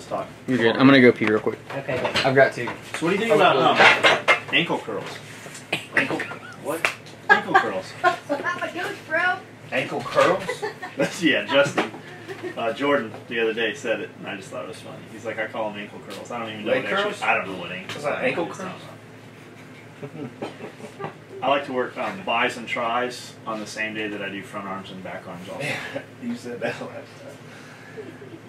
let's talk. You're good. I'm gonna go pee real quick. Okay. I've got to. So what do you think about ankle curls? Ankle what? Ankle curls. That's my goose, bro. Ankle curls? Yeah, Justin. Jordan the other day said it, and I just thought it was funny. He's like, I call them ankle curls. I don't even know Leg what actually. curls? I don't know what ankle. Is that ankle curls? I like to work bis and tris on the same day that I do front arms and back arms also. Yeah, you said that last time.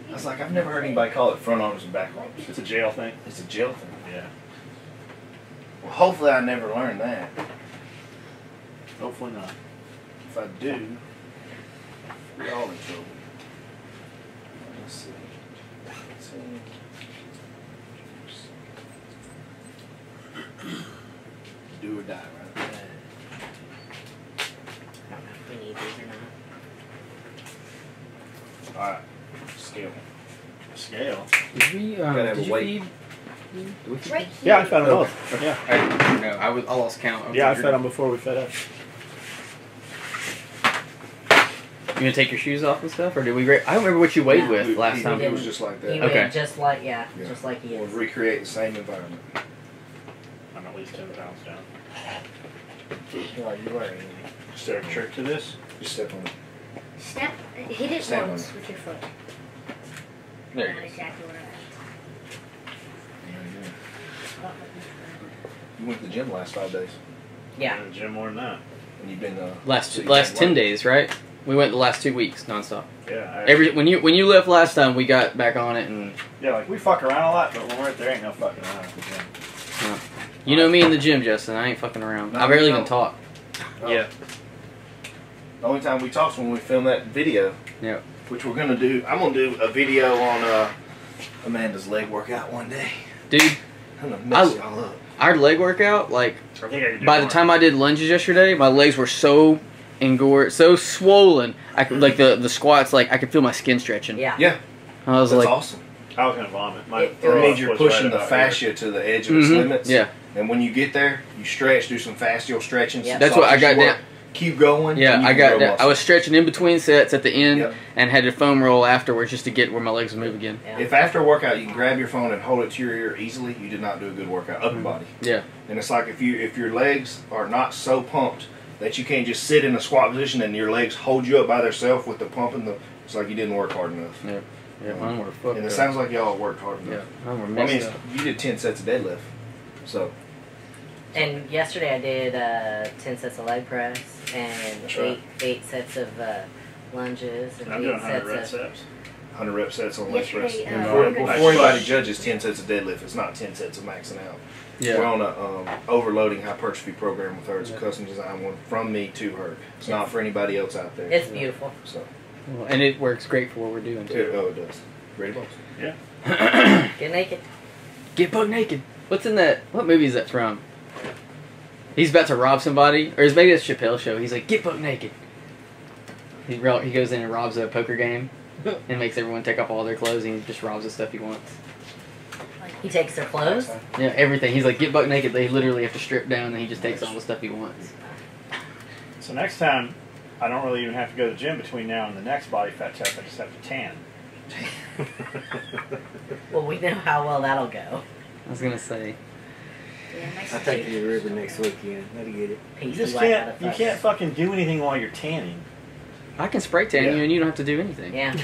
I was like, I've never heard anybody call it front arms and back arms. It's a jail thing. It's a jail thing. Yeah. Well, hopefully I never learn that. Hopefully not. If I do, we're all in trouble. Let's see. Let's see. Do or die, right? I don't know if we need these or not. Alright. Scale. Scale. Did we? Gotta have Did a you weight. feed? Did we feed? Right Yeah, I here. fed them both. Yeah. No, I lost count. Yeah, I fed them before we fed up. You gonna take your shoes off and stuff, or did we? I don't remember what you weighed with last time. It was just like that. He Okay. weighed just like, yeah, Yeah. just like he We'll is. recreate the same environment. I'm at least 10 pounds down. Well, you were anyway. Is there a trick to this? Just step on it. Snap. Hit it Snap once on with your foot. There you Not go. exactly what I meant. You went to the gym last 5 days. Yeah. In the gym more than that. And you've been Last so you 10 gained weight. days, right? We went the last 2 weeks nonstop. Yeah. When you left last time, we got back on it, and Yeah, like we fuck around a lot, but when we're at there, ain't no fucking around at the gym. you know me in the gym, Justin. I ain't fucking around. No, I barely you even don't. talk. Oh. Yeah. The only time we talked was when we filmed that video. Yeah. Which we're gonna do. I'm gonna do a video on Amanda's leg workout one day. Dude, I'm gonna mess y'all up. our leg workout, like I think I can do by the more. time I did lunges yesterday, my legs were so engorged, so swollen. I could, like the squats, like I could feel my skin stretching. Yeah. Yeah, I was that's like, awesome. I was gonna vomit. My It throat It means you're was pushing right the about fascia to the edge of its limits. yeah, And when you get there, you stretch, do some fascial stretching. Yeah. some That's soft what I got tissue work. down. Keep going. yeah. and you I can got grow that. I muscle. was stretching in between sets at the end, Yep. and had to foam roll afterwards just to get where my legs would move again. Yeah. If after a workout you can grab your phone and hold it to your ear easily, you did not do a good workout. Upper body. Yeah, And it's like if your legs are not so pumped that you can't just sit in a squat position and your legs hold you up by themselves with the pump and the. It's like you didn't work hard enough. yeah. Mine were fucked And it up. sounds like y'all worked hard enough. Yeah, mine were I messed mean, up. you did 10 sets of deadlift. So, And yesterday I did 10 sets of leg press and That's right. eight sets of lunges and I'm doing 8 100 sets rep of. sets. 100 rep sets on leg press. Yesterday, Before, I'm before gonna- anybody judges 10 sets of deadlift, it's not 10 sets of maxing out. We're Yeah, on a overloading hypertrophy program with her. It's a custom design one from me to her. It's not for anybody else out there. It's beautiful. So, well, and it works great for what we're doing too. it does. Ready, boss? Get naked. Get buck naked. What's in that? What movie is that from? He's about to rob somebody, or maybe it's Chappelle Show. He's like, get buck naked. He goes in and robs a poker game, and makes everyone take off all their clothes, and he just robs the stuff he wants. He takes their clothes. Yeah, everything. He's like, get buck naked. They literally have to strip down, and he just takes all the stuff he wants. So next time, I don't really even have to go to the gym between now and the next body fat test. I just have to tan. Well, we know how well that'll go. I was gonna say, Yeah, nice I'll and take safe. you to the river next weekend. That'll get it. You Pasty just white can't. You motherfucker. can't fucking do anything while you're tanning. I can spray tan Yeah. you, and you don't have to do anything. Yeah.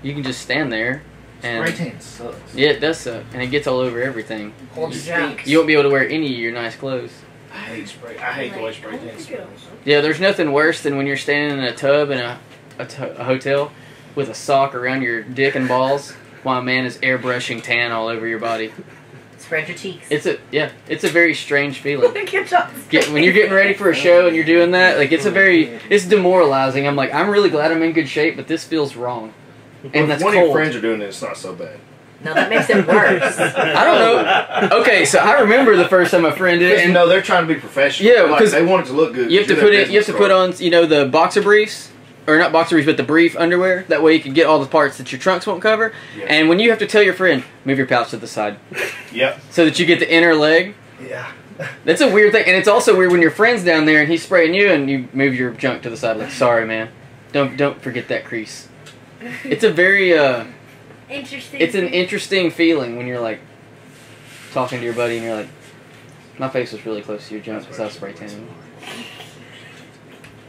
You can just stand there, and Spray tan sucks. yeah, it does suck, and it gets all over everything. Hold your junk. You won't be able to wear any of your nice clothes. I hate the way spray tan smells. Yeah, there's nothing worse than when you're standing in a tub in a hotel with a sock around your dick and balls while a man is airbrushing tan all over your body. Spread your cheeks. It's a very strange feeling. Look at John's When you're getting ready for a show and you're doing that, like it's demoralizing. I'm like, I'm really glad I'm in good shape, but this feels wrong. And that's One of your cold. friends are doing it, it's not so bad. No, that makes it worse. I don't know. Okay, so I remember the first time a friend did it, and no, they're trying to be professional. Yeah, Like, because they want it to look good. you have to put it. You have to put on, the boxer briefs, or not boxer briefs, but the brief underwear. That way you can get all the parts that your trunks won't cover. Yeah. And when you have to tell your friend, move your pouch to the side, Yep. so that you get the inner leg. Yeah. That's a weird thing, and it's also weird when your friend's down there and he's spraying you, and you move your junk to the side. Like, sorry, man, don't forget that crease. It's a very Interesting. It's an interesting feeling when you're like talking to your buddy and you're like, my face was really close to your jump because I was spray tanning.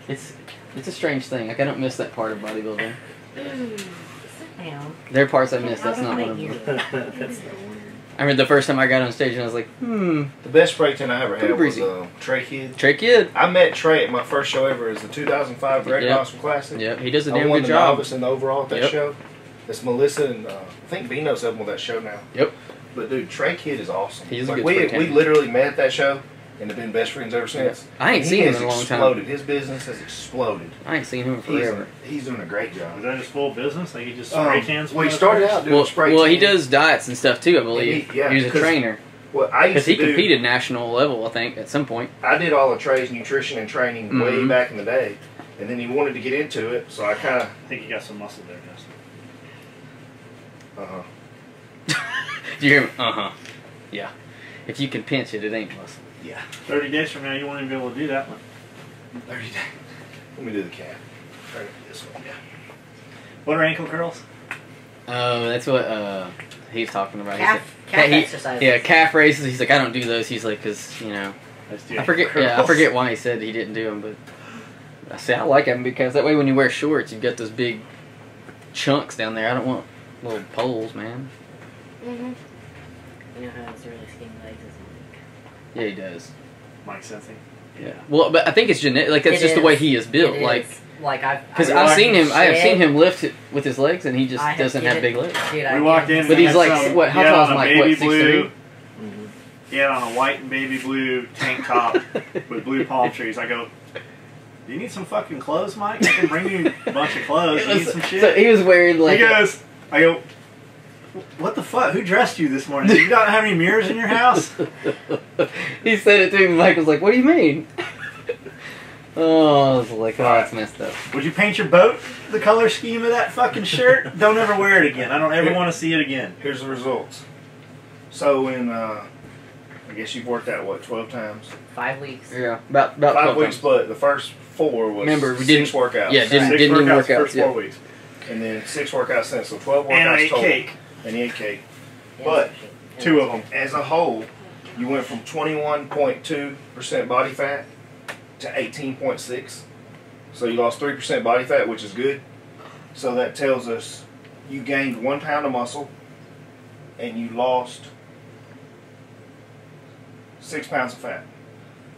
It's a strange thing. Like I don't miss that part of bodybuilding. Damn. There are parts I miss. That's not one of them. I remember the first time I got on stage and I was like, The best spray tan I ever Pretty had was breezy. Trey Kidd. Trey Kidd. I met Trey at my first show ever. It was the 2005 Great Yep. Gospel Classic. Yep, he does a I damn won good the job. novice and the overall at that Yep. show. It's Melissa and I think Bino's helping with that show now. Yep. But dude, Trey Kidd is awesome. He's a like good we spray tan. literally met at that show and have been best friends ever since. I ain't And seen he him has in a long time. exploded. His business has exploded. I ain't seen him in forever. He's doing a great Is job. that his full business? Like he just spray tans? Well, he started out doing spray Well, he tan. does diets and stuff too, I believe. And he He's a 'cause trainer. Well, I used Because to he do. competed national level, I think, at some point. I did all of Trey's nutrition and training way Mhm. back in the day, and then he wanted to get into it, so I kind of. I think you got some muscle there, Justin. Do you hear me? Uh-huh. Yeah. If you can pinch it, it ain't muscle. Yeah. 30 days from now, you won't even be able to do that one. 30 days. Let me do the calf. Right, this one, yeah. What are ankle curls? Oh, that's what he's talking about. Calf he- exercises. Yeah, calf raises. He's like, I don't do those. He's like, because, you know, Let's do I ankle forget. Yeah, I curls. forget why he said he didn't do them, but I say I like them because that way when you wear shorts, you've got those big chunks down there. I don't want little poles, man. Mhm. You know how his really skinny legs is like. Yeah, he does. Mike Sensing. Yeah. Well, but I think it's genetic. Like that's It just the is. way he is built. It Like, is. Like because I I've seen him. I have shit. seen him lift it with his legs, and he just I have doesn't seen have it. big legs. Dude, We walked in, But and he's he had like, some- what, how he had tall is on a Mike? baby What, 6'3"? blue. He had on a white and baby blue tank top with blue palm trees. I go, do you need some fucking clothes, Mike? I can bring you a bunch of clothes. You need some shit? So he was wearing like. He goes, I go, what the fuck? Who dressed you this morning? You don't have any mirrors in your house? He said it to me, and Mike was like, what do you mean? Oh, I was like, oh, that's messed up. Would you paint your boat the color scheme of that fucking shirt? Don't ever wear it again. I don't ever want to see it again. Here's the results. So in, I guess you've worked out, what, 12 times? 5 weeks. Yeah, about 5 12 weeks, times. but the first 4 was Remember, we 6 didn't- workouts. yeah, didn't- 6 even workouts work out, first 4 yeah. weeks. And then 6 workouts since, so 12 workouts And I ate total. cake. And he ate cake. Yeah, But, and 2 of them. As a whole, you went from 21.2% body fat to 18.6. So you lost 3% body fat, which is good. So that tells us you gained 1 pound of muscle and you lost 6 pounds of fat.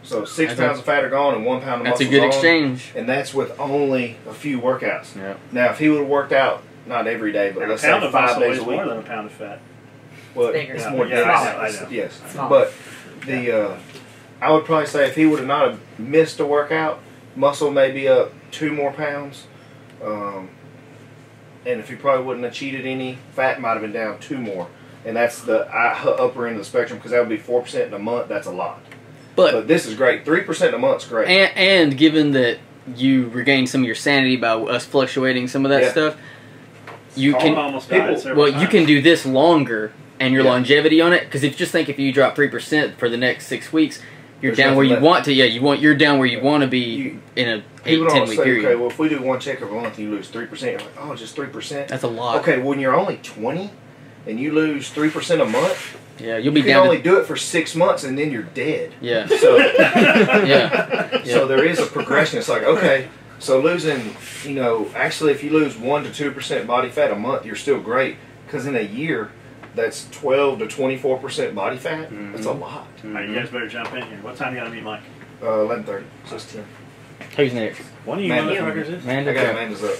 So 6 That's pounds a- of fat are gone and 1 pound of That's muscle a good gone. exchange. And that's with only a few workouts. Yeah. Now, if he would have worked out, not every day, but A let's say pound of 5 muscle days weighs a week. more than a pound of fat. Well, Bigger. it's Yeah, more yeah, dense. I know. Yes. Smaller. But the I would probably say if he would have not have missed a workout, muscle may be up 2 more pounds. And if he probably wouldn't have cheated any, fat might have been down 2 more. And that's the upper end of the spectrum because that would be 4% in a month. That's a lot. But this is great. 3% a month's great. and given that you regained some of your sanity by us fluctuating some of that Yeah. stuff, you Colin can almost died people- several you times. can do this longer and your Yeah. longevity on it. Because if just think if you drop 3% for the next 6 weeks, you're There's down where nothing you left. want to. Yeah, you're down where you want to be You- in a People 8-10 don't week say, period. okay, well, if we do 1 check every month, you lose 3%. You're like, oh, just 3%? That's a lot. Okay, when you're only 20 and you lose 3% a month, Yeah, you'll be you can down only to do it for 6 months and then you're dead. yeah. So, Yeah. so there is a progression. It's like, okay, so losing, actually if you lose 1 to 2% body fat a month, you're still great. Because in a year, that's 12 to 24% body fat. That's a lot. All right, you guys better jump in here. What time you gotta meet Mike? 11:30. So it's 10. Who's next? One of you Amanda. motherfuckers is? Amanda. I got Amanda's up.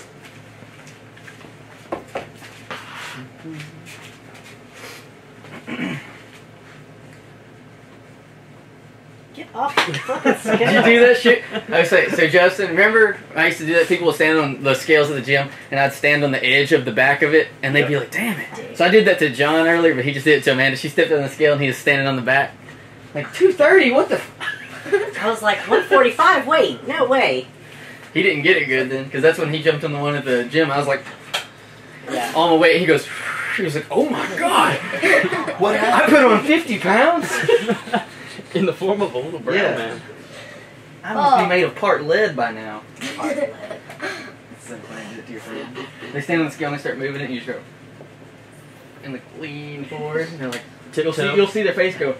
Get off the fucking Did you do that shit? I was like, so Justin, remember I used to do that? People would stand on the scales of the gym, and I'd stand on the edge of the back of it, and they'd be like, damn it. So I did that to John earlier, but he just did it to Amanda. She stepped on the scale, and he was standing on the back. Like, 230, what the I was like, 145, wait, no way. He didn't get it good then, because that's when he jumped on the one at the gym. I was like, Yeah. on my way, he was like, oh my god. What I happened? put on 50 pounds? In the form of a little brown Yeah. man. I must be Oh. made of part lead by now. That's so funny, do it to your friend. They stand on the scale and they start moving it, and you just go, and like lean forward, and they're like, Tiptoe. you'll see their face go.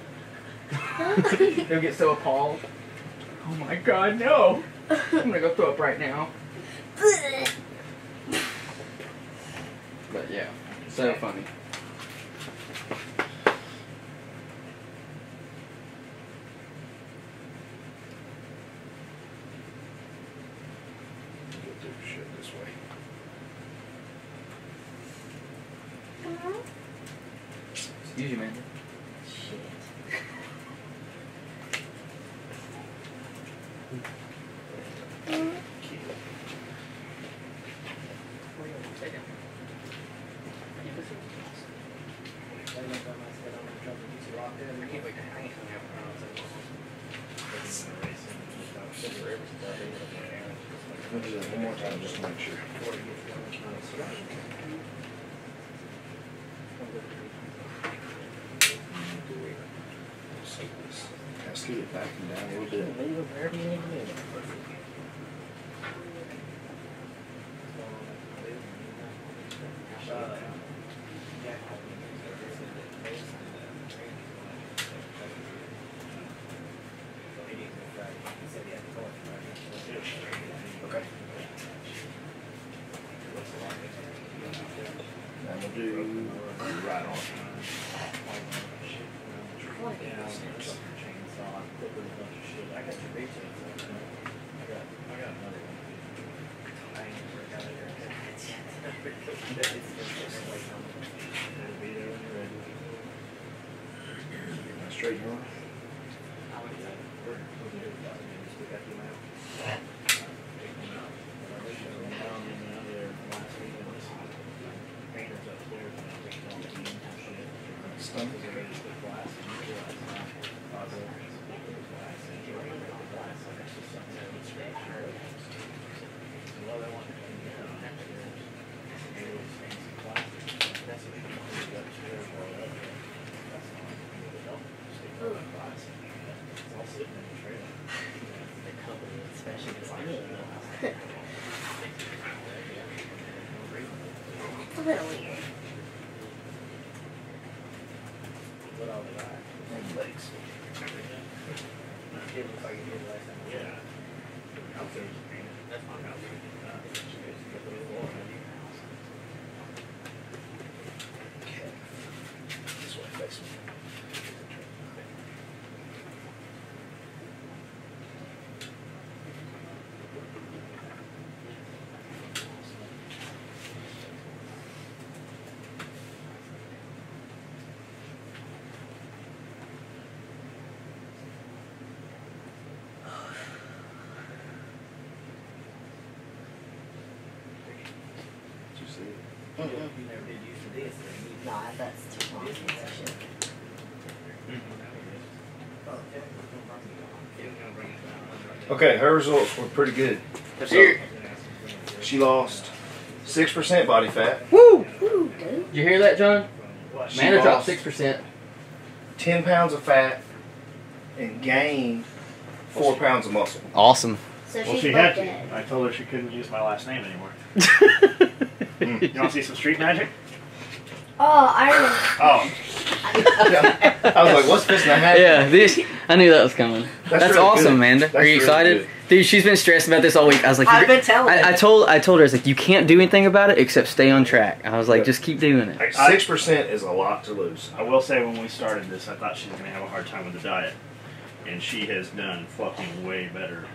They'll get so appalled. Oh my god, no! I'm gonna go throw up right now. But yeah, so funny. Get their shit this way. Excuse you, man. Shit. We'll do that one more time just to make sure. Can I scoot it back and down a little bit? Move it wherever you need to move it. Okay. Now we'll do right on. Straight on. Stomach. It's a little weird. And legs. Okay. This way, face me. Did you see it? No, that's too long. Piece of shit. Okay, her results were pretty good. Here. She lost 6% body fat, Woo! Ooh, dude. Did you hear that, John? She Amanda dropped lost 6%. 10 pounds of fat, and gained 4 pounds of muscle. Awesome. So Well, she's she both had dead. to. I told her she couldn't use my last name anymore. You want to see some street magic? Oh, I remember. Oh, I was like, what's this to happen? Yeah, I knew that was coming. That's really awesome, good. Amanda. That's Are you really excited? good. Dude, she's been stressed about this all week. I was like, I've been telling her. I told her, I was like, you can't do anything about it except stay on track. I was like, Yeah. just keep doing it. 6% is a lot to lose. I will say when we started this, I thought she was going to have a hard time with the diet. And she has done fucking way better.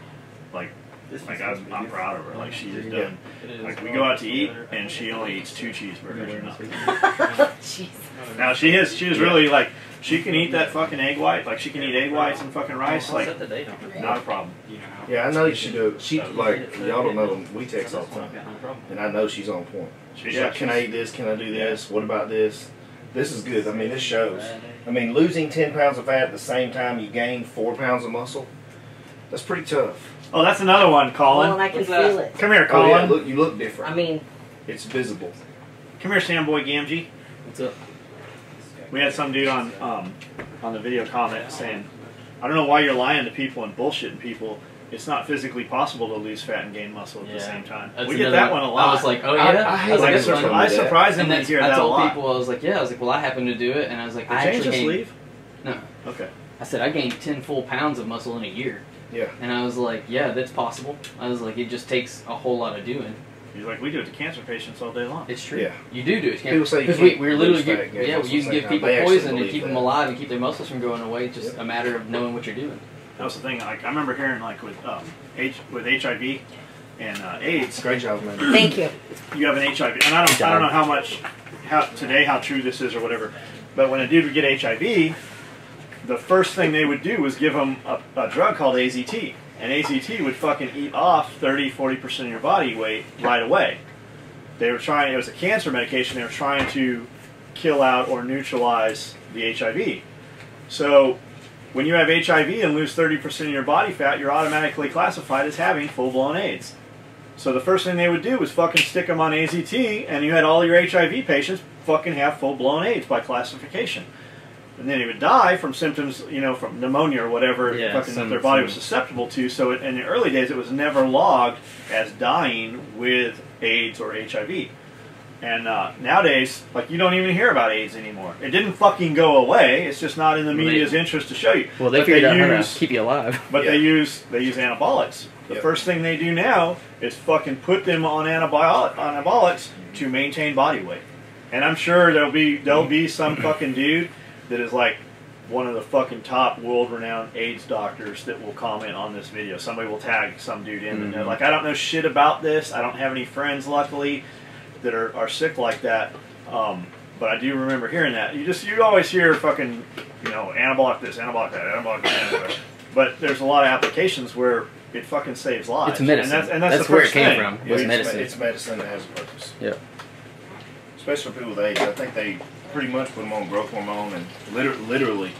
Like I'm proud of her. Like, she has done. Like, we go out to eat, and she only eats 2 cheeseburgers or nothing. Jeez. Now, she is really, like, she can eat that fucking egg white. Like, she can eat egg whites and fucking rice. Like, not a problem. Yeah, I know you should do it. She, like, y'all don't know, we text all the time. And I know she's on point. She's like, can I eat this? Can I do this? What about this? This is good. I mean, this shows. I mean, losing 10 pounds of fat at the same time you gain 4 pounds of muscle, that's pretty tough. Oh, that's another one, Colin. Well, and I can feel it. Come here, Oh, yeah, Colin. look, you look different. I mean, It's visible. Come here, Samboy Gamgee. What's up? We had some dude on the video comment saying, I don't know why you're lying to people and bullshitting people it's not physically possible to lose fat and gain muscle at the Yeah. same time. That's We get another that one a lot. I was like, oh yeah. I hate Like, that's funny I with that. surprisingly And hear I that a told lot. people, I was like, well, I happen to do it, and I was like, I Did Jane actually just gained, leave? No. Okay. I said I gained 10 full pounds of muscle in a year, Yeah. and I was like, yeah, that's possible. I was like, it just takes a whole lot of doing. He's like, we do it to cancer patients all day long. It's true. Yeah. You do it. People say you Because can't we're literally lose fat and gain yeah, muscle you at can the give same people time. They actually poison and believe keep them that. alive and keep their muscles from going away. It's just Yep. a matter of knowing what you're doing. That was the thing. Like, I remember hearing like with HIV and AIDS, Great job, man. Thank you. you have an HIV, and I don't know how true this is or whatever, but when a dude would get HIV, the first thing they would do was give him a drug called AZT, and AZT would fucking eat off 30-40% of your body weight right away. They were trying. It was a cancer medication. They were trying to kill out or neutralize the HIV. So when you have HIV and lose 30% of your body fat, you're automatically classified as having full-blown AIDS. So the first thing they would do was fucking stick them on AZT, and you had all your HIV patients fucking have full-blown AIDS by classification. And then he would die from symptoms, you know, from pneumonia or whatever fucking their body was susceptible to. So in the early days, it was never logged as dying with AIDS or HIV. And nowadays, like, you don't even hear about AIDS anymore. It didn't fucking go away. It's just not in the media's interest to show you. Well, they But figured out how to keep you alive. But Yeah. they use anabolics. The Yep. first thing they do now is fucking put them on anabolics to maintain body weight. And I'm sure there'll be some fucking dude that is like one of the fucking top world-renowned AIDS doctors that will comment on this video. Somebody will tag some dude in and they're like, I don't know shit about this. I don't have any friends, luckily, that are sick like that. But I do remember hearing that. You always hear fucking, you know, anabolic this, anabolic that, anabolic that. But there's a lot of applications where it fucking saves lives. It's medicine. And that's the where it first came thing. from. Yeah, Was medicine. It's medicine that has a purpose. Yeah. Especially for people with AIDS. I think they pretty much put them on growth hormone and literally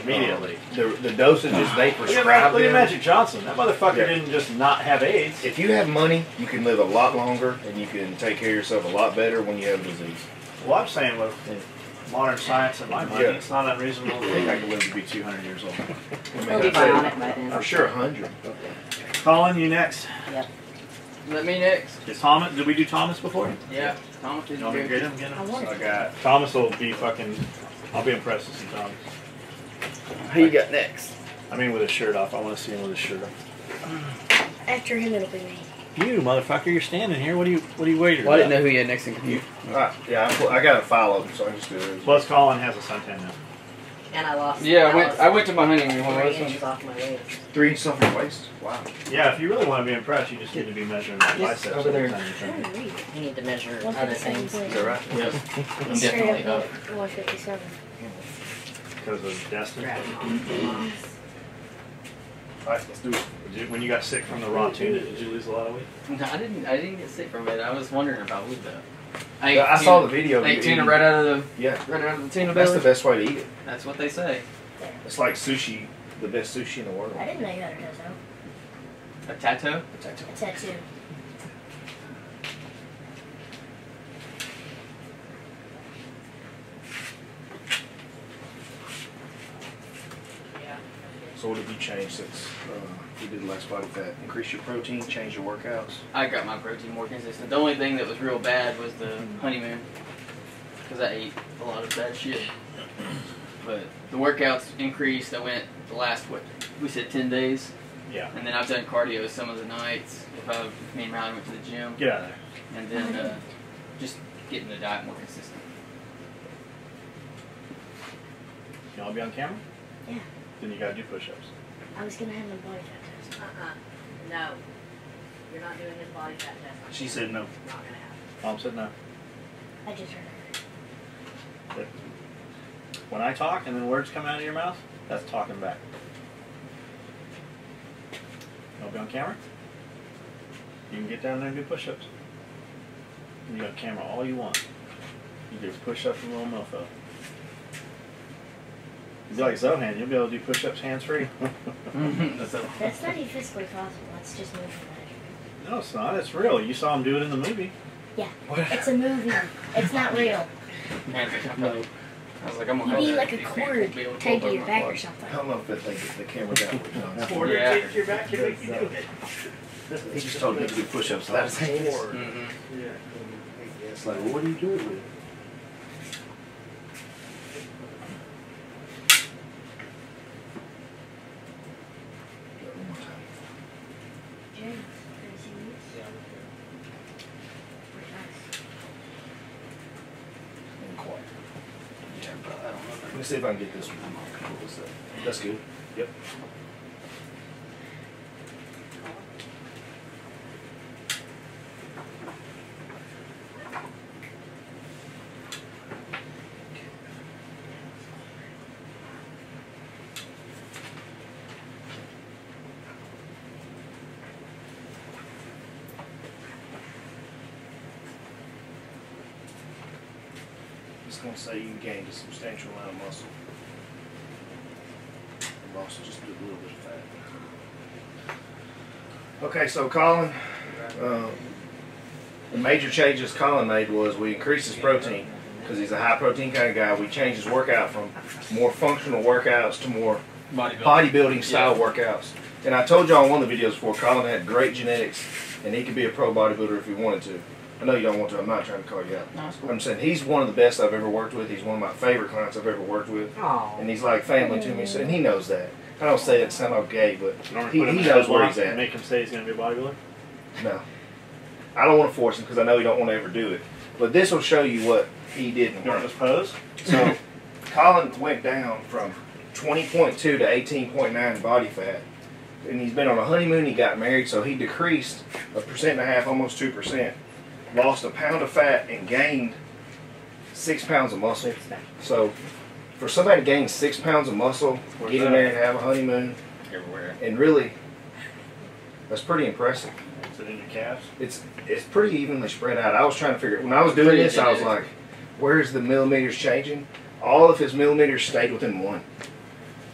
Immediately. the dosages they Look prescribe at them. Magic Johnson. That motherfucker Yeah. didn't just not have AIDS. If you have money, you can live a lot longer and you can take care of yourself a lot better when you have a disease. Well, I'm saying with modern science and my money, Yeah. it's not unreasonable to think I could live to be 200 years old. I He'll be I'd say- bionic by then. I'm sure 100. Colin, you next. Yep. Let me next. Is Thomas? Did we do Thomas before? Yeah. Thomas is You want me to here. get him? Get him? I want I got Thomas. Will be fucking. I'll be impressed to see Thomas. Who you got next? I mean, with his shirt off. I want to see him with his shirt off. After him, it'll be me. You motherfucker! You're standing here. What are you waiting? Well, I didn't know who you had next in computer. Yeah, I got a file of them, so I just do it. Plus, Colin has a suntan now. And I lost. Yeah, lost I went to my honeymoon. What 3 was inches it? off my waist. 3 inches off your waist. Wow. Yeah, if you really want to be impressed, you just need to be measuring that Yes, biceps over there. every time you train. I don't read. You need to measure One other fifty-seven things. point- Is that right? Yep. I'm Straight definitely up up. 157. Because of Destin. All right, let's do it. When you got sick from the raw tuna, did you lose a lot of weight? No, I didn't get sick from it. I was wondering about it though. I saw the video. of I you ate tuna eating. right out of Yeah, the tuna that's belly. the best way to eat it. That's what they say. It's like sushi, the best sushi in the world. I didn't know you had a tattoo. A tattoo? A tattoo. So what have you changed since you did the last body fat? Increase your protein, change your workouts. I got my protein more consistent. The only thing that was real bad was the honeymoon, because I ate a lot of bad shit. But the workouts increased. I went the last we said 10 days, Yeah. and then I've done cardio some of the nights. If me and Ryan went to the gym, Get out of there. and then just getting the diet more consistent. You want to be on camera? Yeah. Then you got to do push-ups. I was gonna have my body fat test. No. You're not doing his body fat test. She said no. Not gonna happen. Mom said no. I just heard it. When I talk and then words come out of your mouth, that's talking back. You want to be on camera? You can get down there and do push-ups. You got camera all you want. You do push-ups from little mofo. You'll be like Zohan, you'll be able to do push-ups hands-free. That's not even physically possible. That's just movie magic. No, it's not. It's real. You saw him do it in the movie. Yeah. It's a movie. It's not real. No. I was like, I'm You gonna need have like a that. cord taped to your back or something. I don't know if the camera got what John's Cord Yeah. taped to your back can make you do it. He just told me to do push-ups without his hands. Mm-hmm. It's like, well, what do you do it with? One more time. Jay, have you seen these? Pretty nice. And quiet. Yeah, but I don't know. Let me see if I can get this one. That's good. Yep. It's going to say you gained a substantial amount of muscle. And lost just a little bit of fat. Okay, so Colin, the major changes Colin made was we increased his protein because he's a high protein kind of guy. We changed his workout from more functional workouts to more bodybuilding style workouts. And I told y'all in one of the videos before, Colin had great genetics and he could be a pro bodybuilder if he wanted to. I know you don't want to. I'm not trying to call you out. No, it's cool. I'm saying he's one of the best I've ever worked with. He's one of my favorite clients I've ever worked with. Aw. And he's like family to me, so, and he knows that. I don't say it to sound all gay, but You want me to he put him in knows where headlock he's and at. make him say he's going to be a bodybuilder? No. I don't want to force him because I know he don't want to ever do it. But this will show you what he didn't You want want. this pose? So, Colin went down from 20.2 to 18.9 body fat. And he's been on a honeymoon, he got married, so he decreased 1.5%, almost 2%. Lost a pound of fat and gained 6 pounds of muscle. So, for somebody to gain 6 pounds of muscle, Where's get in that? there and have a honeymoon, Everywhere. and really, that's pretty impressive. Is it in your calves? It's pretty evenly spread out. I was trying to figure, when I was doing Pretty this, I was genetic. like, where's the millimeters changing? All of his millimeters stayed within 1.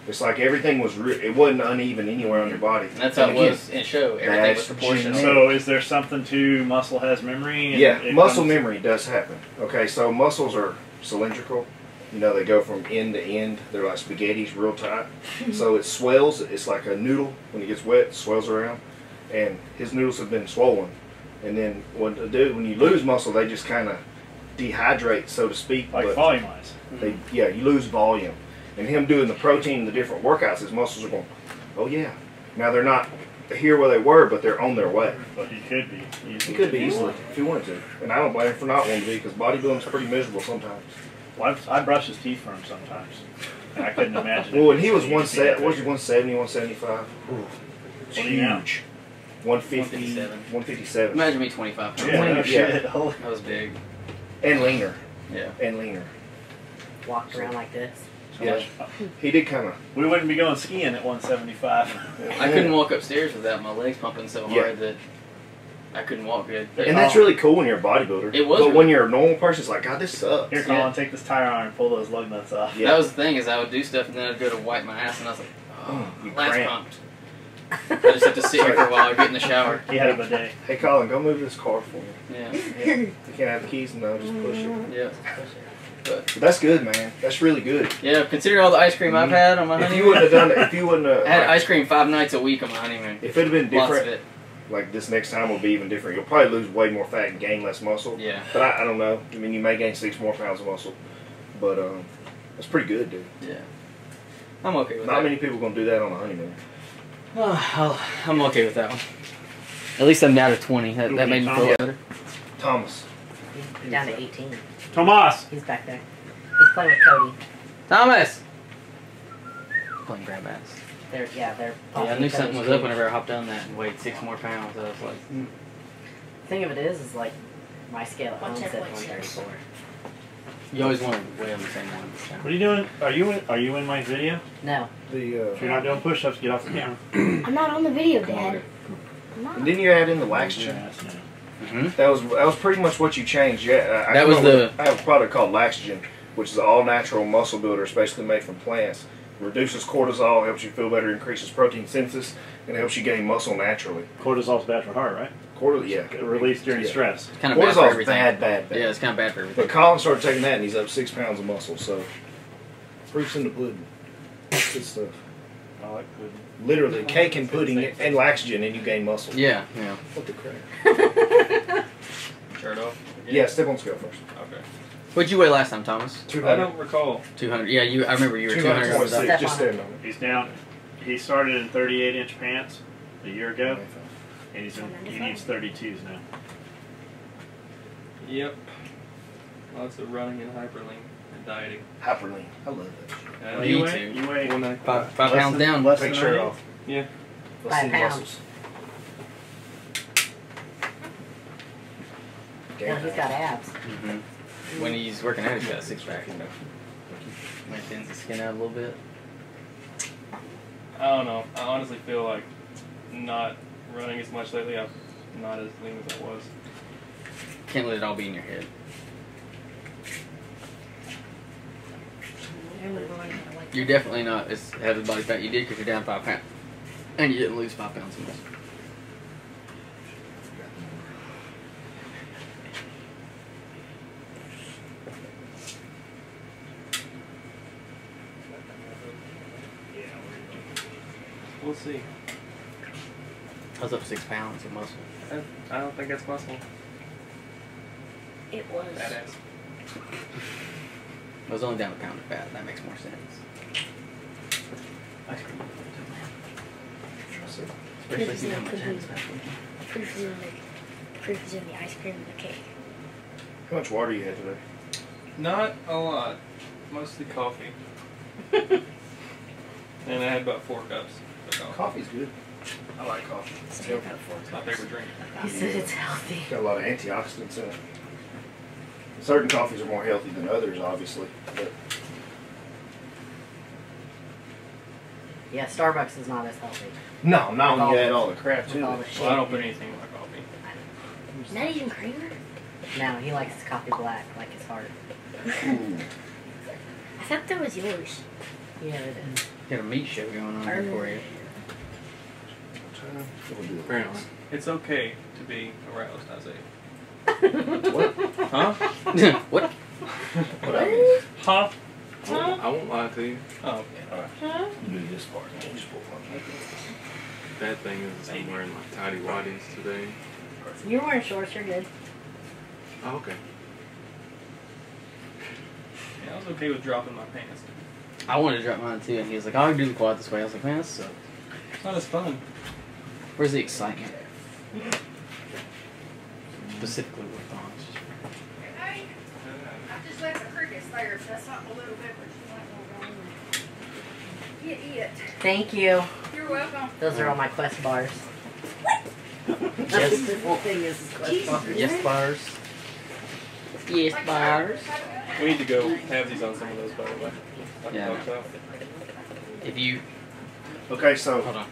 It's like everything was, it wasn't uneven anywhere on your body. And that's how it again, was in show. Everything was that's proportional. genetic. So is there something to muscle has memory? And Yeah, it muscle comes- memory does happen. Okay, so muscles are cylindrical. You know, they go from end to end. They're like spaghettis, real tight. So it swells. It's like a noodle. When it gets wet, it swells around. And his noodles have been swollen. And then when you lose muscle, they just kind of dehydrate, so to speak. Like but volume-wise. you lose volume. And him doing the protein, the different workouts, his muscles are going, oh yeah. Now they're not here where they were, but they're on their way. But he could be. He could be easily if he wanted to. And I don't blame him for not wanting to be, because bodybuilding's pretty miserable sometimes. Well, I brush his teeth for him sometimes. And I couldn't imagine. Well, when he was He'd be that 170, bigger. 175. What do you know? 150, 157. 157. Imagine me 25 pounds. Yeah, no Yeah. shit. Holy- That was big. And leaner. Yeah. And leaner. Walked around like this. Yeah. He did kind of. We wouldn't be going skiing at 175. I couldn't walk upstairs without my legs pumping so hard Yeah. that I couldn't walk good. And that's really cool when you're a bodybuilder. It was But really when you're a normal person, it's like, God, this sucks. Here, Colin, take this tire iron and pull those lug nuts off. Yeah. That was the thing, is I would do stuff and then I'd go to wipe my ass and I was like, oh, You last cramp. pumped. I just have to sit here for a while or get in the shower. He had a bidet. Hey, Colin, go move this car for me. Yeah. Yeah. You can't have the keys? No, just push it. Yeah. But But that's good, man. That's really good. yeah, considering all the ice cream I've had on my If honeymoon. you wouldn't have done it, if you wouldn't have, I had like, ice cream 5 nights a week on my honeymoon. if it had been Lots of different, it. like this next time will be even different. You'll probably lose way more fat and gain less muscle. Yeah. But I don't know. I mean, you may gain 6 more pounds of muscle, but that's pretty good, dude. Yeah. I'm okay with Not that. many people gonna do that on a honeymoon. I'm okay with that one. At least I'm down to 20. That made me feel Yeah. better. Thomas. He's down to 18. Tomas! He's back there. He's playing with Cody. Thomas! Playing grab ass. They're Yeah, I knew something was up whenever I hopped on that and weighed 6 more pounds. I was like, The thing of it is like my scale at home said 134. you always want to weigh on the same one. What are you doing? Are you in my video? No. If you're not doing push-ups, get off the camera. I'm not on the video, Dad. I'm not. And didn't you add in the laxgen? Mm-hmm. That was pretty much what you changed. Yeah, I That was I have a product called Laxgen, which is an all-natural muscle builder, especially made from plants. Reduces cortisol, helps you feel better, increases protein synthesis, and helps you gain muscle naturally. Cortisol's bad for heart, right? Yeah. Released during Yeah. stress. Kind of bad for Cortisol's everything. bad. Yeah, it's kind of bad for everything. But Colin started taking that, and he's up 6 pounds of muscle. So Proof's in the pudding. Good stuff. I like pudding. Literally, cake and pudding and laxagen, and you gain muscle. Yeah, yeah. What the crap? Shirt off? Yeah, step on scale first. Okay. What'd you weigh last time, Thomas? I 200. don't recall. 200. Yeah, you. I remember you were 200. 226. Just stand on it. He's down. He started in 38-inch pants a year ago, and he needs 32s now. Yep. Lots of running and hyperlink and dieting. Hyperlean. I love that shit. What do you weigh? You weigh 195. Five pounds down. less Take than shirt I off. Yeah. Let's see 5 the pounds. muscles. Yeah, he's got abs. Mm-hmm. When he's working out, he's got a six pack. Might thins the skin out a little bit. I don't know. I honestly feel like not running as much lately. I'm not as lean as I was. Can't let it all be in your head. You're definitely not as heavy body fat you did because you're down 5 pounds. And you didn't lose 5 pounds of muscle. We'll see. I was up 6 pounds of muscle. I don't think that's possible. It was. Badass. I was only down a pound of fat. That makes more sense. Ice cream. Especially if you have much hands. Proof is in the ice cream and the cake. How much water you had today? Not a lot. Mostly coffee. And I had about 4 cups of coffee. Coffee's good. I like coffee. So you got 4 It's my favorite drink. He said it's healthy. Got a lot of antioxidants in it. Certain coffees are more healthy than others, obviously. But Yeah, Starbucks is not as healthy. no, not when you add all the crap With to all the it. shit. Well, I don't put anything in my coffee. Not even creamer? No, he likes his coffee black, like his heart. Ooh. I thought that was yours. Yeah, it is. Got a meat show going on here for you. Apparently. It's okay to be aroused, Isaiah. What? Huh? What? What I mean? Huh? I won't lie to you. Oh, okay. Alright. You do this part. You just pull one. Bad thing is I'm wearing like tidy whities today. You're wearing shorts, you're good. Oh, okay. Yeah, I was okay with dropping my pants. I wanted to drop mine too, and he was like, "Oh, I can do the quad this way." I was like, "Man, that sucks." It's not as fun. Where's the excitement? Specifically with thongs. I just left the crickets there, so that's not a little bit, but you might want to eat it. Thank you. You're welcome. Those are all my Quest bars. Yes. The thing is Quest bars. Yes, bars. Yes, bars. We need to go have these on some of those, by the way. Yeah. If you Okay, so hold on,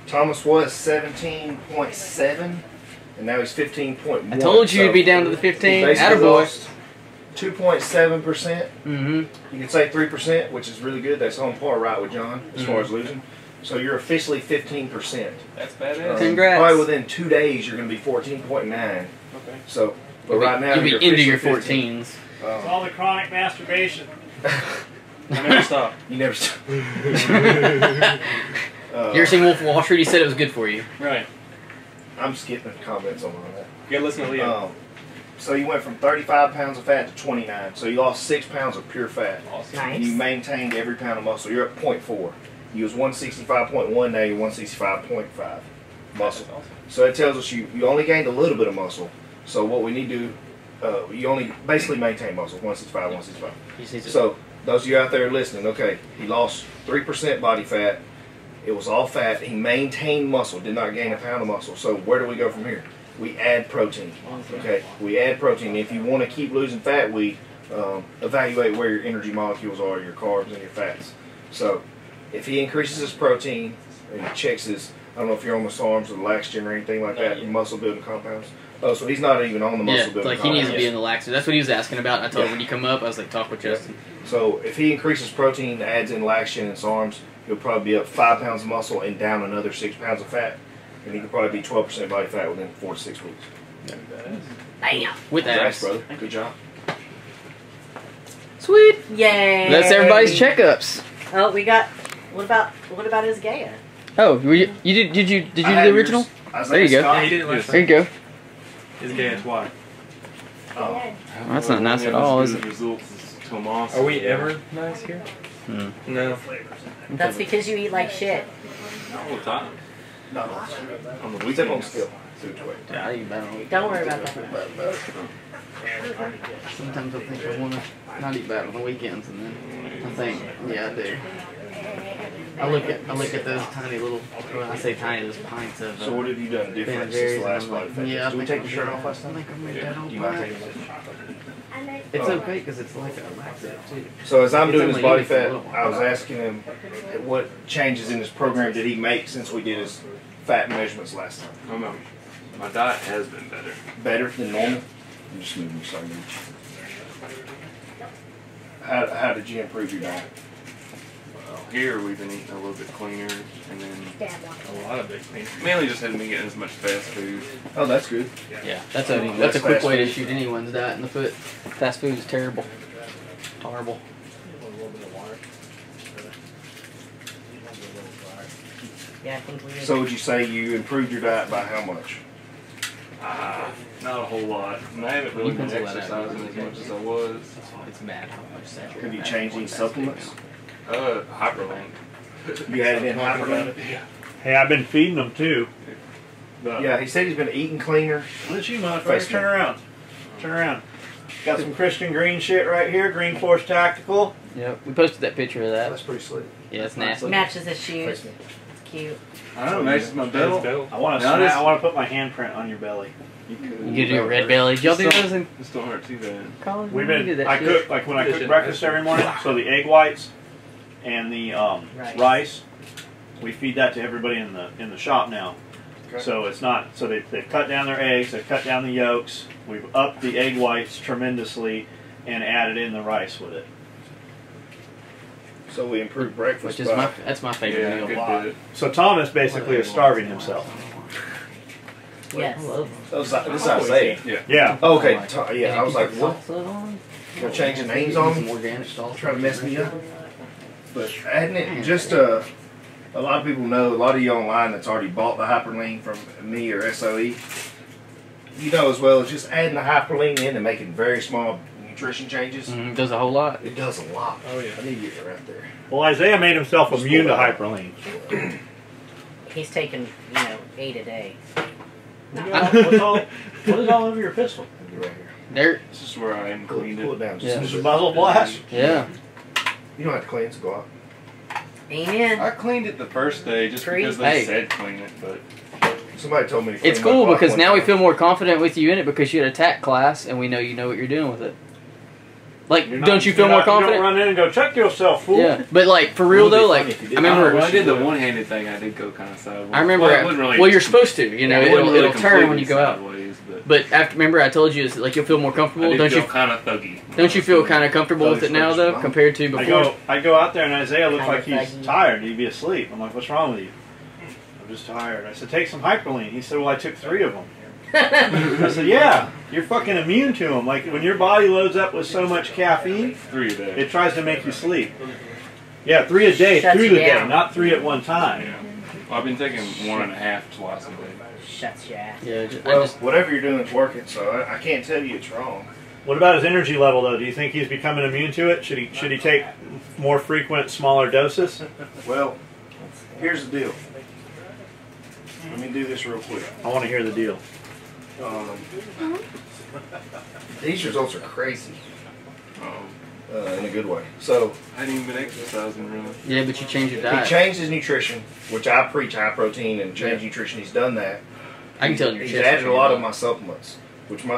Thomas was 17.7, and now he's 15.1. I told you so you'd be down to the 15. basically Attaboy. lost 2.7%. Mm-hmm. You can say 3%, which is really good. That's on par right with John as far as losing. So you're officially 15%. That's badass. Congrats. Probably within 2 days, you're going to be 14.9. Okay. So, but right now you'll you're be into your officially 14s. It's all the chronic masturbation. I never stop. You never stop. You ever seen Wolf of Wall Street? He said it was good for you. Right. I'm skipping comments on all that. You gotta listen to Leo. So you went from 35 pounds of fat to 29. So you lost 6 pounds of pure fat. Awesome. And you Nice. maintained every pound of muscle. You're at 0.4. You was 165.1, now you're 165.5 muscle. That's awesome. So it tells us you only gained a little bit of muscle. So what we need to do, you only basically maintain muscle, 165, 165. He just needs to- So those of you out there listening, okay, he lost 3% body fat. It was all fat. He maintained muscle, did not gain a pound of muscle. So where do we go from here? We add protein. Okay, we add protein. If you want to keep losing fat, we evaluate where your energy molecules are, your carbs and your fats. So if he increases his protein and he checks his, I don't know if you're on the SARMs or the Laxgen or anything like that, muscle building compounds. Oh, so he's not even on the muscle Yeah, building like he needs to be in compounds. the laxer. That's what he was asking about. I told him Yeah. when you come up, I was like, talk with Justin. So if he increases protein, adds in Laxgen and SARMs, he'll probably be up 5 pounds of muscle and down another 6 pounds of fat. And he could probably be 12% body fat within 4 to 6 weeks. Bam. With Congrats, abs. brother. Good job. Sweet. Yay! That's everybody's checkups. Oh, we got. What about his Gaia? Oh, were you did you do the original? There you go. Yeah, he did it last There you go. His gas why? Yeah. Well, that's not nice at all, is it? Results as Tomas. Are we ever nice here? No. That's because you eat like shit. Not all the time. No, On the except on weekends. skill. See which way. Yeah, I eat better on the Don't worry about that. Sometimes I think I want to not eat bad on the weekends, and then I think, yeah, I do. I look at those tiny little, well, I say tiny, those pints of. So what have you done different Ben since Jerry's, the last and I'm body like, yeah, I fat? Did we think take I'm the shirt gonna- off last I time? think I'm gonna make that Do whole you mind pint. taking it? It's okay because it's like a laxative too. So as I'm It's doing his only body eating for a fat, little I was while. asking him what changes in his program did he make since we did his fat measurements last time. I don't know. My diet has been better. Better than normal? I'm just moving you something. How did you improve your diet? Well, here we've been eating a little bit cleaner, and then Dad walked. A lot of big things. mainly just haven't been getting as much fast food. Oh, that's good. Yeah, that's a Less quick fast way to food. shoot anyone's diet in the foot. Fast food is terrible. Horrible. Yeah, I think we. So would you say you improved your diet by how much? Not a whole lot. And I haven't really You been pencil that out. exercising as much as I was. It's bad how much saturated Have you fat changed one any fast food supplements? now. Hyperlink. You added in hyperlink? Hey, I've been feeding them too. Yeah, he said he's been eating cleaner. Let you motherfucker Face turn me. around. Turn around. Got some Christian Green shit right here. Green Force Tactical. Yep, we posted that picture of that. That's pretty slick. Yeah, it's nasty. Matches his shoes. Face me. It's cute. I don't know, matches my belt. I want to. Now this- I want to put my handprint on your belly. You could do a red belly. Did y'all do those in This don't hurt too bad. college? We've We did been. that I shit. cook like when I cook breakfast every morning. So the egg whites and the rice, we feed that to everybody in the shop now. Okay. So it's not. So they've cut down their eggs. They've cut down the yolks. We've upped the egg whites tremendously and added in the rice with it. So we improved breakfast Which is by... that's my favorite Yeah, meal. good bit. So Thomas basically is starving himself. Yes. I love This is Isaiah. Yeah. Oh, okay, yeah, I was like, what? Salsa on? You're changing names on Some me? organic salsa. Trying to mess me up? But adding it, just a lot of people know, a lot of you online that's already bought the hyperlean from me or SOE, you know as well as just adding the hyperlean in and making very small nutrition changes. Does a whole lot. It does a lot. Oh, yeah. I need to get it right there. Well, Isaiah made himself Just immune to pull that hyperlean. He's taking 8 a day. What is all over your pistol? Get right here. Dirt. This is where I am Pull cleaned it it. down just Yeah. a This is bit. muzzle blast. Yeah. You don't have to clean it, so go out. Amen. I cleaned it the first day just Three. because they Hey. said clean it, but Somebody told me to clean It's my cool Glock because one now we time. feel more confident with you in it because you had a TAC class and we know you know what you're doing with it. Like, You're not- don't you feel more You don't confident? run in and go, check yourself, fool. Yeah, but like for real It would be though, funny like if you did. I remember, when I did the one-handed thing, I did go kind of sideways. I remember. Well, it wouldn't really- Well, you're supposed to, you know, Yeah, it wouldn't it'll really turn when you go completely out. sideways, but But after, remember, I told you, it's like you'll feel more I comfortable. did Don't feel you? kind of thuggy. Don't you feel kind of comfortable with it now though, compared to before? I go out there and Isaiah looks Kinda like he's faggy. tired. He'd be asleep. I'm like, what's wrong with you? I'm just tired. I said, take some hyperlean. He said, well, I took 3 of them. I said, yeah, you're fucking immune to them. Like when your body loads up with so much caffeine, 3 a day. it tries to make you sleep. Yeah, 3 a day Shuts through you the day, down. not 3 at one time. Yeah. Well, I've been taking 1.5 twice a day. Shuts your ass. Yeah, I Well, just whatever you're doing is working, so I can't tell you it's wrong. What about his energy level, though? Do you think he's becoming immune to it? Should he take more frequent, smaller doses? Well, here's the deal. Let me do this real quick. I want to hear the deal. These results are crazy Um, in a good way. So I hadn't even been exercising really. yeah, but you change your he diet. changed his nutrition, which I preach high protein and change nutrition. He's done that. I can tell in your He's chest added when a lot you're of my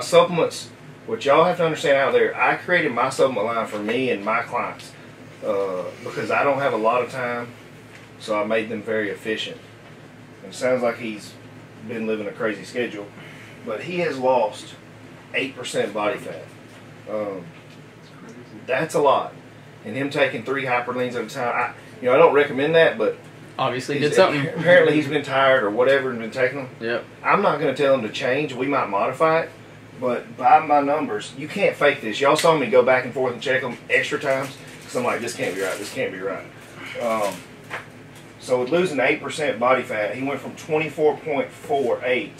supplements, what y'all have to understand out there, I created my supplement line for me and my clients because I don't have a lot of time, so I made them very efficient. And it sounds like he's been living a crazy schedule, but he has lost 8% body fat. That's a lot. And him taking 3 hyperleans at a time, I don't recommend that, but obviously did something. apparently he's been tired or whatever and been taking them. Yep. I'm not going to tell him to change. We might modify it, But by my numbers, you can't fake this. Y'all saw me go back and forth and check them extra times. Because I'm like, this can't be right. This can't be right. So with losing 8% body fat, he went from 24.48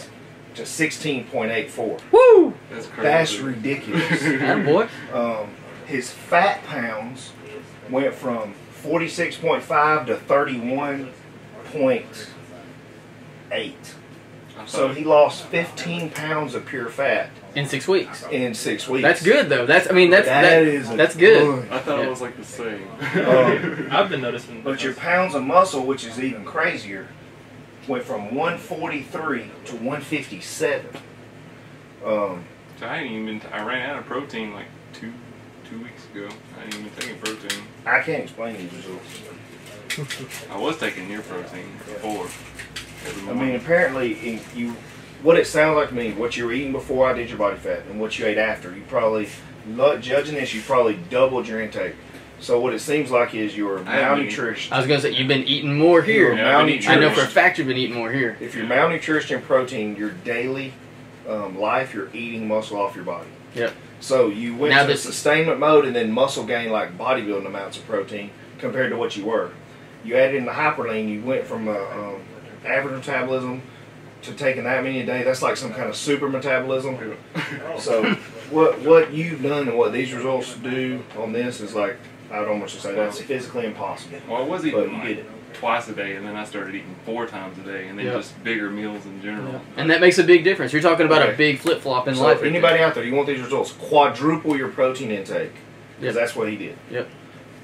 to 16.84. Woo! That's crazy. That's ridiculous. Attaboy. His fat pounds went from 46.5 to 31.8. So he lost 15 pounds of pure fat In 6 weeks. in 6 weeks. That's good though. That's good. That's good. I thought it was like the same. I've been noticing. But your pounds of muscle, which is even crazier, went from 143 to 157. So I ain't even. I ran out of protein like two weeks ago. I ain't even taking protein. I can't explain these results. I was taking near protein before. I mean, apparently, what it sounds like to me, what you were eating before I did your body fat and what you ate after, you probably, judging this, you probably doubled your intake. So what it seems like is you're malnourished. I was gonna say you've been eating more here. I know for a fact you've been eating more here. If you're malnourished in protein, your daily life, you're eating muscle off your body. Yep. So you went to sustainment mode and then muscle gain like bodybuilding amounts of protein compared to what you were. You added in the hyperlean, you went from average metabolism to taking that many a day. That's like some kind of super metabolism. So what you've done and what these results do on this is like, I would almost say that's physically impossible. Well, I was eating you did it. twice a day, and then I started eating 4 times a day, and then just bigger meals in general. Yep. And that makes a big difference. You're talking about a big flip flop in life. So anybody out there, you want these results, quadruple your protein intake, because that's what he did. Yep.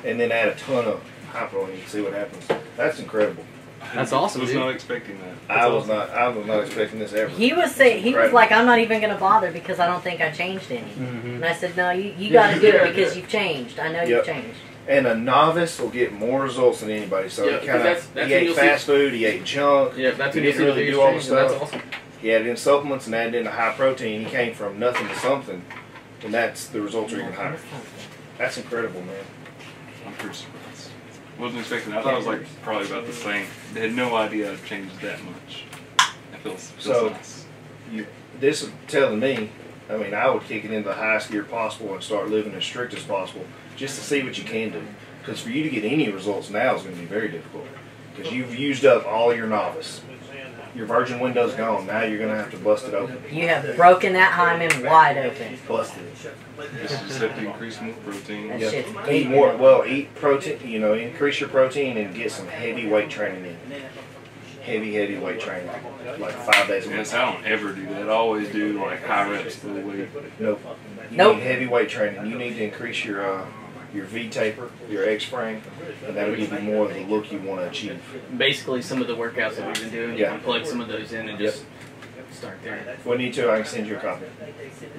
And then add a ton of hyperlean and see what happens. That's incredible. That's awesome, I was dude. not expecting that. I was not expecting this ever. He was like, I'm not even going to bother because I don't think I changed any. And I said, no, you got to do it because you've changed. I know you've changed. And a novice will get more results than anybody. So he ate fast food, he ate junk. Yeah, that's he when didn't really do all the stuff. That's awesome. He added in supplements and added in the high protein. He came from nothing to something, and that's the results are even higher. That's incredible, man. I'm pretty surprised. Wasn't expecting that. I thought it was like probably about the same. I had no idea I'd changed that much. It feels nice. This is telling me, I mean, I would kick it into the highest gear possible and start living as strict as possible just to see what you can do. Because for you to get any results now is going to be very difficult. Because you've used up all your novice. Your virgin window's gone. Now you're going to have to bust it open. You have broken that hymen wide open. Busted it. Just have to increase more protein. That shit's Eat more. Well, eat protein. Increase your protein and get some heavy weight training in. Heavy weight training, like 5 days a week. Yes, I don't ever do that. I always do like high reps full weight. Nope. You need heavy weight training. You need to increase your V taper, your X frame, and that'll give you more of the look you want to achieve. Basically, some of the workouts that we've been doing, you can plug some of those in and just start there. If we need to, I can send you a copy.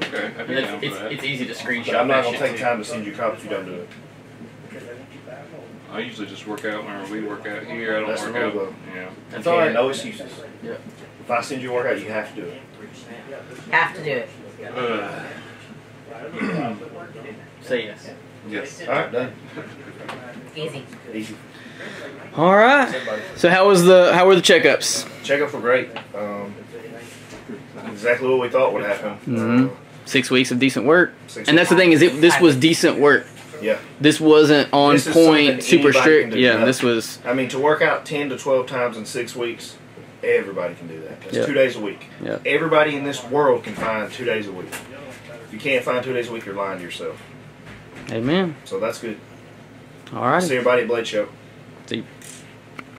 Okay, I'd be down for that. It's easy to screenshot. But I'm not going to take time to send you a copy if you don't do it. I usually just work out whenever we work out here. I don't That's work the rule, out. though. Yeah. That's all right. No excuses. Yep. If I send you a workout, you have to do it. Have to do it. Say yes. Yes. All right, done. Easy. Easy. All right. So how were the checkups? Checkups were great. Exactly what we thought would happen. 6 weeks of decent work, and that's the thing is this was decent work. Yeah. This wasn't on point, super strict. Yeah, this was. I mean, to work out 10 to 12 times in 6 weeks, everybody can do that. That's 2 days a week. Yep. Everybody in this world can find 2 days a week. If you can't find 2 days a week, you're lying to yourself. Amen. So that's good. All right. See everybody at Blade Show.